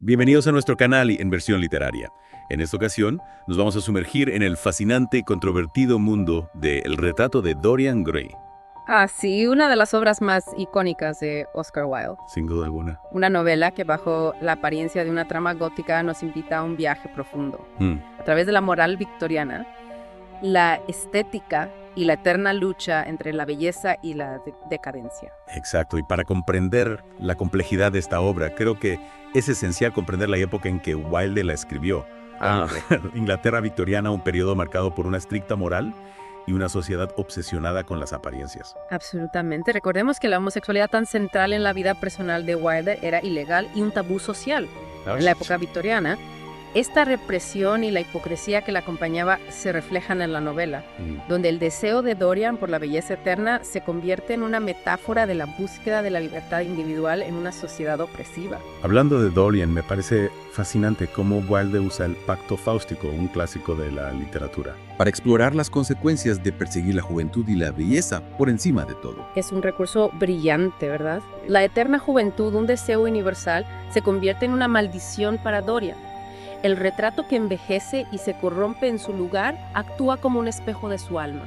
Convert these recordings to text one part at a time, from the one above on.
Bienvenidos a nuestro canal en versión literaria. En esta ocasión nos vamos a sumergir en el fascinante y controvertido mundo de El retrato de Dorian Gray. Ah, sí, una de las obras más icónicas de Oscar Wilde. Sin duda alguna. Una novela que bajo la apariencia de una trama gótica nos invita a un viaje profundo. A través de la moral victoriana, la estética y la eterna lucha entre la belleza y la decadencia. Exacto, y para comprender la complejidad de esta obra, creo que es esencial comprender la época en que Wilde la escribió. Inglaterra victoriana, un periodo marcado por una estricta moral y una sociedad obsesionada con las apariencias. Absolutamente. Recordemos que la homosexualidad tan central en la vida personal de Wilde era ilegal y un tabú social. En la época victoriana, esta represión y la hipocresía que la acompañaba se reflejan en la novela, donde el deseo de Dorian por la belleza eterna se convierte en una metáfora de la búsqueda de la libertad individual en una sociedad opresiva. Hablando de Dorian, me parece fascinante cómo Wilde usa el pacto fáustico, un clásico de la literatura, para explorar las consecuencias de perseguir la juventud y la belleza por encima de todo. Es un recurso brillante, ¿verdad? La eterna juventud, un deseo universal, se convierte en una maldición para Dorian. El retrato que envejece y se corrompe en su lugar actúa como un espejo de su alma,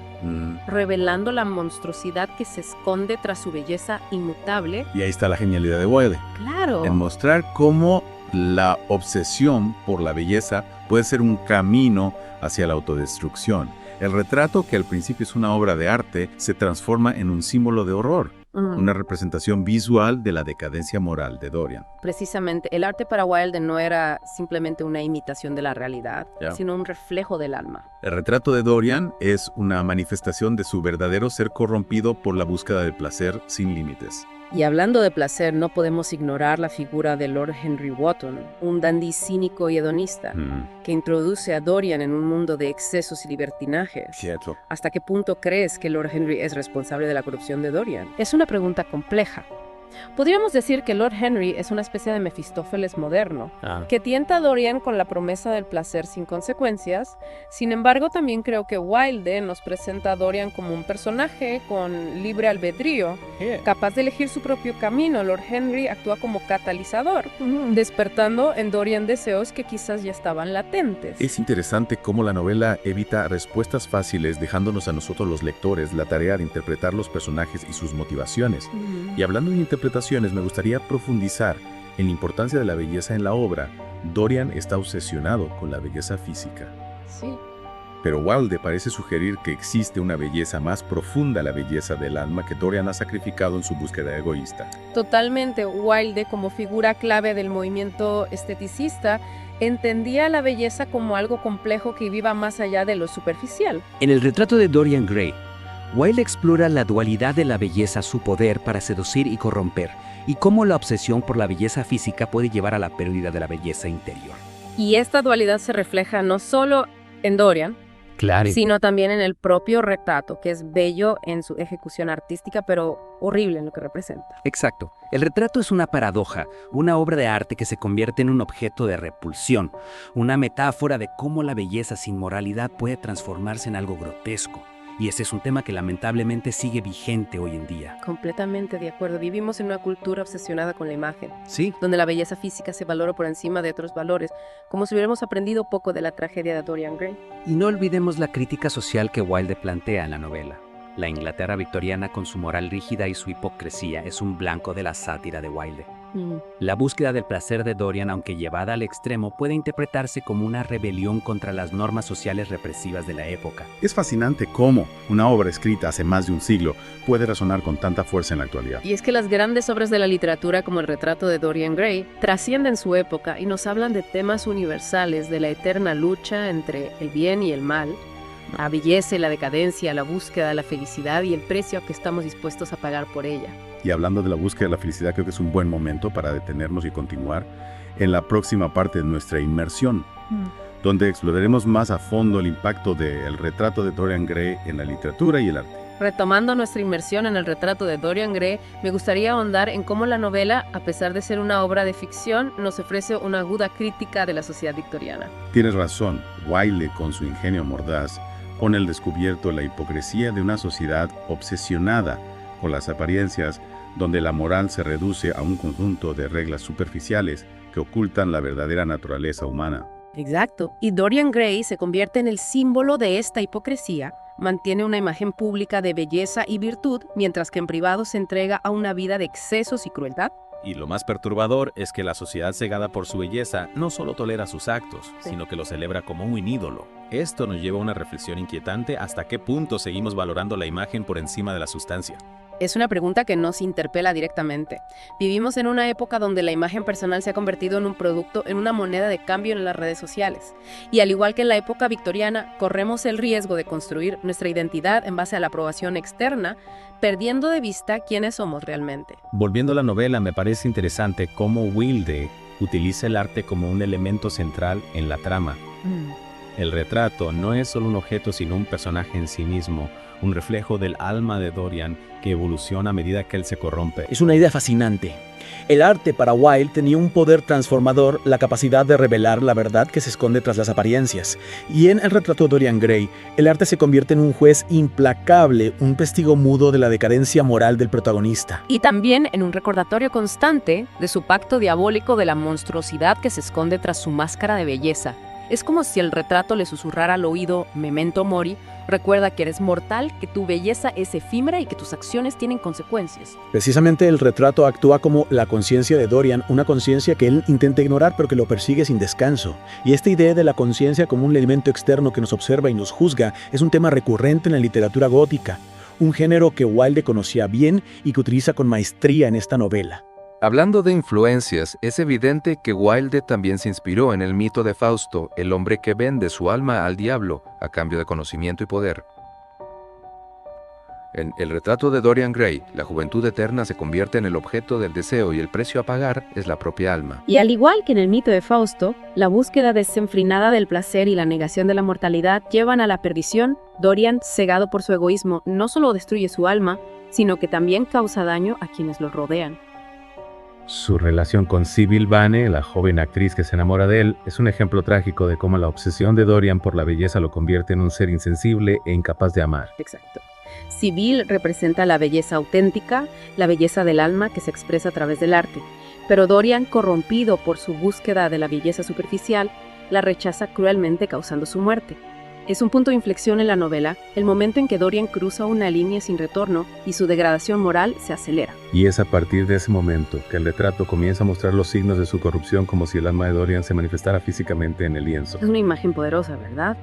revelando la monstruosidad que se esconde tras su belleza inmutable. Y ahí está la genialidad de Wilde. ¡Claro! En mostrar cómo la obsesión por la belleza puede ser un camino hacia la autodestrucción. El retrato, que al principio es una obra de arte, se transforma en un símbolo de horror. Una representación visual de la decadencia moral de Dorian. Precisamente, el arte para Wilde no era simplemente una imitación de la realidad, sino un reflejo del alma. El retrato de Dorian es una manifestación de su verdadero ser corrompido por la búsqueda del placer sin límites. Y hablando de placer, no podemos ignorar la figura de Lord Henry Wotton, un dandy cínico y hedonista, que introduce a Dorian en un mundo de excesos y libertinajes. Cierto. ¿Hasta qué punto crees que Lord Henry es responsable de la corrupción de Dorian? Es una pregunta compleja. Podríamos decir que Lord Henry es una especie de Mefistófeles moderno, que tienta a Dorian con la promesa del placer sin consecuencias. Sin embargo, también creo que Wilde nos presenta a Dorian como un personaje con libre albedrío, capaz de elegir su propio camino. Lord Henry actúa como catalizador, despertando en Dorian deseos que quizás ya estaban latentes. Es interesante cómo la novela evita respuestas fáciles, dejándonos a nosotros los lectores la tarea de interpretar los personajes y sus motivaciones. Y hablando de interpretaciones, me gustaría profundizar en la importancia de la belleza en la obra. Dorian está obsesionado con la belleza física. Sí. Pero Wilde parece sugerir que existe una belleza más profunda, la belleza del alma, que Dorian ha sacrificado en su búsqueda egoísta. Totalmente. Wilde, como figura clave del movimiento esteticista, entendía la belleza como algo complejo que iba más allá de lo superficial. En el retrato de Dorian Gray, Wilde explora la dualidad de la belleza, su poder para seducir y corromper, y cómo la obsesión por la belleza física puede llevar a la pérdida de la belleza interior. Y esta dualidad se refleja no solo en Dorian, sino también en el propio retrato, que es bello en su ejecución artística, pero horrible en lo que representa. Exacto. El retrato es una paradoja, una obra de arte que se convierte en un objeto de repulsión, una metáfora de cómo la belleza sin moralidad puede transformarse en algo grotesco. Y ese es un tema que lamentablemente sigue vigente hoy en día. Completamente de acuerdo. Vivimos en una cultura obsesionada con la imagen. Sí. Donde la belleza física se valora por encima de otros valores, como si hubiéramos aprendido poco de la tragedia de Dorian Gray. Y no olvidemos la crítica social que Wilde plantea en la novela. La Inglaterra victoriana, con su moral rígida y su hipocresía, es un blanco de la sátira de Wilde. La búsqueda del placer de Dorian, aunque llevada al extremo, puede interpretarse como una rebelión contra las normas sociales represivas de la época. Es fascinante cómo una obra escrita hace más de un siglo puede resonar con tanta fuerza en la actualidad. Y es que las grandes obras de la literatura, como el retrato de Dorian Gray, trascienden su época y nos hablan de temas universales, de la eterna lucha entre el bien y el mal, la belleza y la decadencia, la búsqueda de la felicidad y el precio que estamos dispuestos a pagar por ella. Y hablando de la búsqueda de la felicidad, creo que es un buen momento para detenernos y continuar en la próxima parte de nuestra inmersión, donde exploraremos más a fondo el impacto del retrato de Dorian Gray en la literatura y el arte. Retomando nuestra inmersión en el retrato de Dorian Gray, me gustaría ahondar en cómo la novela, a pesar de ser una obra de ficción, nos ofrece una aguda crítica de la sociedad victoriana. Tienes razón, Wilde, con su ingenio mordaz, pone al descubierto la hipocresía de una sociedad obsesionada con las apariencias, donde la moral se reduce a un conjunto de reglas superficiales que ocultan la verdadera naturaleza humana. Exacto. Y Dorian Gray se convierte en el símbolo de esta hipocresía. Mantiene una imagen pública de belleza y virtud, mientras que en privado se entrega a una vida de excesos y crueldad. Y lo más perturbador es que la sociedad cegada por su belleza no solo tolera sus actos, sino que los celebra como un ídolo. Esto nos lleva a una reflexión inquietante: ¿hasta qué punto seguimos valorando la imagen por encima de la sustancia? Es una pregunta que nos interpela directamente. Vivimos en una época donde la imagen personal se ha convertido en un producto, en una moneda de cambio en las redes sociales. Y al igual que en la época victoriana, corremos el riesgo de construir nuestra identidad en base a la aprobación externa, perdiendo de vista quiénes somos realmente. Volviendo a la novela, me parece interesante cómo Wilde utiliza el arte como un elemento central en la trama. El retrato no es solo un objeto, sino un personaje en sí mismo, un reflejo del alma de Dorian que evoluciona a medida que él se corrompe. Es una idea fascinante. El arte para Wilde tenía un poder transformador, la capacidad de revelar la verdad que se esconde tras las apariencias. Y en el retrato de Dorian Gray, el arte se convierte en un juez implacable, un testigo mudo de la decadencia moral del protagonista. Y también en un recordatorio constante de su pacto diabólico, de la monstruosidad que se esconde tras su máscara de belleza. Es como si el retrato le susurrara al oído: Memento mori, recuerda que eres mortal, que tu belleza es efímera y que tus acciones tienen consecuencias. Precisamente el retrato actúa como la conciencia de Dorian, una conciencia que él intenta ignorar pero que lo persigue sin descanso. Y esta idea de la conciencia como un elemento externo que nos observa y nos juzga es un tema recurrente en la literatura gótica, un género que Wilde conocía bien y que utiliza con maestría en esta novela. Hablando de influencias, es evidente que Wilde también se inspiró en el mito de Fausto, el hombre que vende su alma al diablo a cambio de conocimiento y poder. En el retrato de Dorian Gray, la juventud eterna se convierte en el objeto del deseo y el precio a pagar es la propia alma. Y al igual que en el mito de Fausto, la búsqueda desenfrenada del placer y la negación de la mortalidad llevan a la perdición. Dorian, cegado por su egoísmo, no solo destruye su alma, sino que también causa daño a quienes lo rodean. Su relación con Sybil Vane, la joven actriz que se enamora de él, es un ejemplo trágico de cómo la obsesión de Dorian por la belleza lo convierte en un ser insensible e incapaz de amar. Exacto. Sybil representa la belleza auténtica, la belleza del alma que se expresa a través del arte. Pero Dorian, corrompido por su búsqueda de la belleza superficial, la rechaza cruelmente, causando su muerte. Es un punto de inflexión en la novela, el momento en que Dorian cruza una línea sin retorno y su degradación moral se acelera. Y es a partir de ese momento que el retrato comienza a mostrar los signos de su corrupción, como si el alma de Dorian se manifestara físicamente en el lienzo. Es una imagen poderosa, ¿verdad?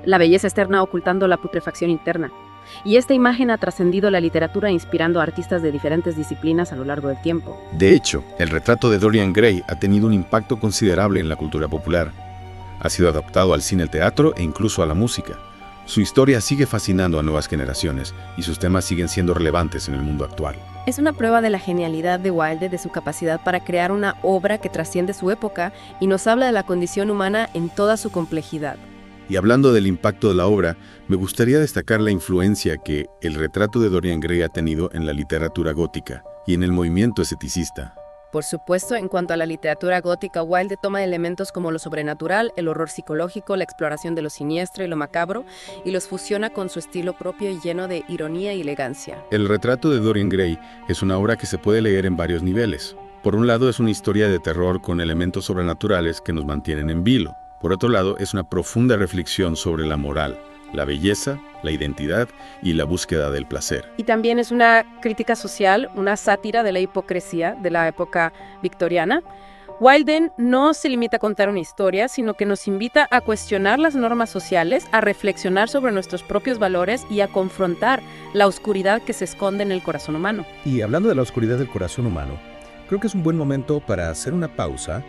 La belleza externa ocultando la putrefacción interna. Y esta imagen ha trascendido la literatura, inspirando a artistas de diferentes disciplinas a lo largo del tiempo. De hecho, el retrato de Dorian Gray ha tenido un impacto considerable en la cultura popular. Ha sido adaptado al cine, al teatro e incluso a la música. Su historia sigue fascinando a nuevas generaciones y sus temas siguen siendo relevantes en el mundo actual. Es una prueba de la genialidad de Wilde, de su capacidad para crear una obra que trasciende su época y nos habla de la condición humana en toda su complejidad. Y hablando del impacto de la obra, me gustaría destacar la influencia que el retrato de Dorian Gray ha tenido en la literatura gótica y en el movimiento esceticista. Por supuesto, en cuanto a la literatura gótica, Wilde toma elementos como lo sobrenatural, el horror psicológico, la exploración de lo siniestro y lo macabro, y los fusiona con su estilo propio y lleno de ironía y elegancia. El retrato de Dorian Gray es una obra que se puede leer en varios niveles. Por un lado, es una historia de terror con elementos sobrenaturales que nos mantienen en vilo. Por otro lado, es una profunda reflexión sobre la moral, la belleza, la identidad y la búsqueda del placer. Y también es una crítica social, una sátira de la hipocresía de la época victoriana. Wilde no se limita a contar una historia, sino que nos invita a cuestionar las normas sociales, a reflexionar sobre nuestros propios valores y a confrontar la oscuridad que se esconde en el corazón humano. Y hablando de la oscuridad del corazón humano, creo que es un buen momento para hacer una pausa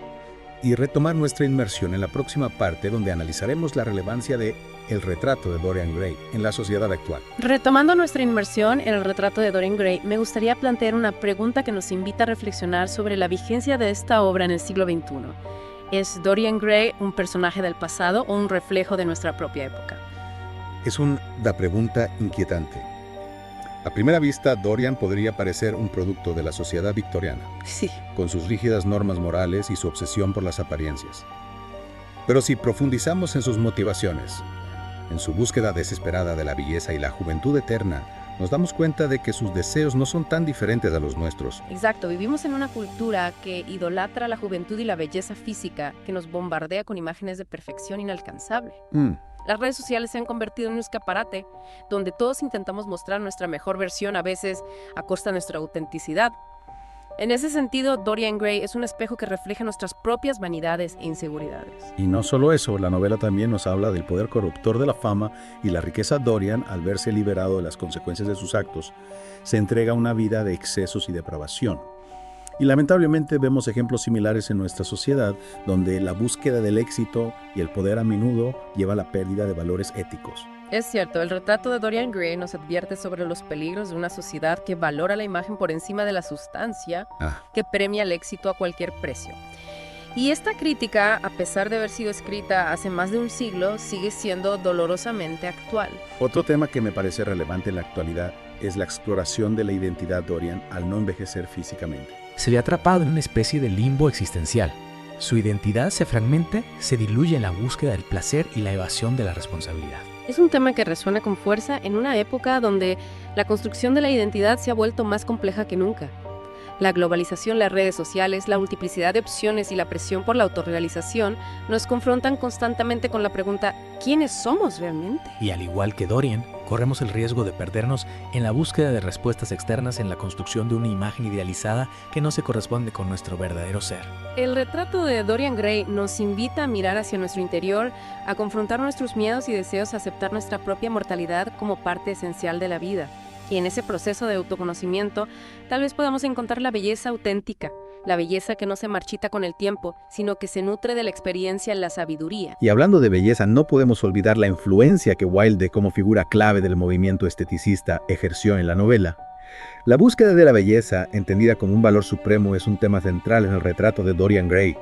y retomar nuestra inmersión en la próxima parte, donde analizaremos la relevancia de el retrato de Dorian Gray en la sociedad actual. Retomando nuestra inmersión en el retrato de Dorian Gray, me gustaría plantear una pregunta que nos invita a reflexionar sobre la vigencia de esta obra en el siglo XXI. ¿Es Dorian Gray un personaje del pasado o un reflejo de nuestra propia época? Es una pregunta inquietante. A primera vista, Dorian podría parecer un producto de la sociedad victoriana, Sí. con sus rígidas normas morales y su obsesión por las apariencias. Pero si profundizamos en sus motivaciones, en su búsqueda desesperada de la belleza y la juventud eterna, nos damos cuenta de que sus deseos no son tan diferentes a los nuestros. Exacto, vivimos en una cultura que idolatra la juventud y la belleza física, que nos bombardea con imágenes de perfección inalcanzable. Las redes sociales se han convertido en un escaparate donde todos intentamos mostrar nuestra mejor versión, a veces a costa de nuestra autenticidad. En ese sentido, Dorian Gray es un espejo que refleja nuestras propias vanidades e inseguridades. Y no solo eso, la novela también nos habla del poder corruptor de la fama y la riqueza. Dorian, al verse liberado de las consecuencias de sus actos, se entrega a una vida de excesos y depravación. Y lamentablemente vemos ejemplos similares en nuestra sociedad, donde la búsqueda del éxito y el poder a menudo lleva a la pérdida de valores éticos. Es cierto, el retrato de Dorian Gray nos advierte sobre los peligros de una sociedad que valora la imagen por encima de la sustancia, que premia el éxito a cualquier precio. Y esta crítica, a pesar de haber sido escrita hace más de un siglo, sigue siendo dolorosamente actual. Otro tema que me parece relevante en la actualidad es la exploración de la identidad Dorian al no envejecer físicamente. Se ve atrapado en una especie de limbo existencial. Su identidad se fragmenta, se diluye en la búsqueda del placer y la evasión de la responsabilidad. Es un tema que resuena con fuerza en una época donde la construcción de la identidad se ha vuelto más compleja que nunca. La globalización, las redes sociales, la multiplicidad de opciones y la presión por la autorrealización nos confrontan constantemente con la pregunta ¿quiénes somos realmente? Y al igual que Dorian, corremos el riesgo de perdernos en la búsqueda de respuestas externas en la construcción de una imagen idealizada que no se corresponde con nuestro verdadero ser. El retrato de Dorian Gray nos invita a mirar hacia nuestro interior, a confrontar nuestros miedos y deseos, a aceptar nuestra propia mortalidad como parte esencial de la vida. Y en ese proceso de autoconocimiento, tal vez podamos encontrar la belleza auténtica, la belleza que no se marchita con el tiempo, sino que se nutre de la experiencia en la sabiduría. Y hablando de belleza, no podemos olvidar la influencia que Wilde, como figura clave del movimiento esteticista, ejerció en la novela. La búsqueda de la belleza, entendida como un valor supremo, es un tema central en el retrato de Dorian Gray.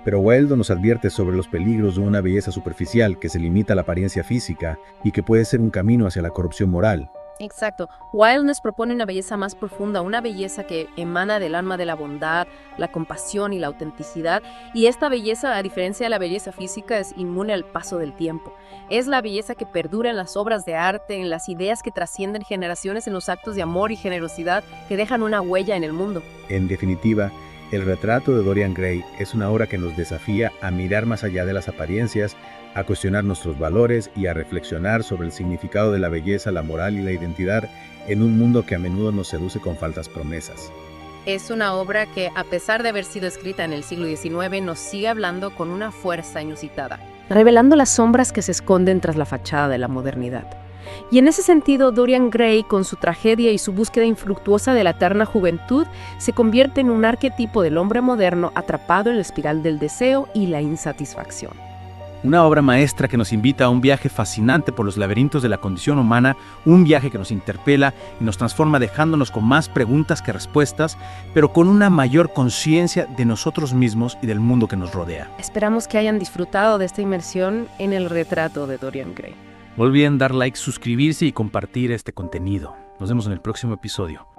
Pero Wilde nos advierte sobre los peligros de una belleza superficial que se limita a la apariencia física y que puede ser un camino hacia la corrupción moral. Exacto. Wilde nos propone una belleza más profunda, una belleza que emana del alma de la bondad, la compasión y la autenticidad. Y esta belleza, a diferencia de la belleza física, es inmune al paso del tiempo. Es la belleza que perdura en las obras de arte, en las ideas que trascienden generaciones, en los actos de amor y generosidad que dejan una huella en el mundo. En definitiva, el retrato de Dorian Gray es una obra que nos desafía a mirar más allá de las apariencias, a cuestionar nuestros valores y a reflexionar sobre el significado de la belleza, la moral y la identidad en un mundo que a menudo nos seduce con falsas promesas. Es una obra que, a pesar de haber sido escrita en el siglo XIX, nos sigue hablando con una fuerza inusitada, revelando las sombras que se esconden tras la fachada de la modernidad. Y en ese sentido, Dorian Gray, con su tragedia y su búsqueda infructuosa de la eterna juventud, se convierte en un arquetipo del hombre moderno atrapado en la espiral del deseo y la insatisfacción. Una obra maestra que nos invita a un viaje fascinante por los laberintos de la condición humana, un viaje que nos interpela y nos transforma dejándonos con más preguntas que respuestas, pero con una mayor conciencia de nosotros mismos y del mundo que nos rodea. Esperamos que hayan disfrutado de esta inmersión en el retrato de Dorian Gray. No olviden dar like, suscribirse y compartir este contenido. Nos vemos en el próximo episodio.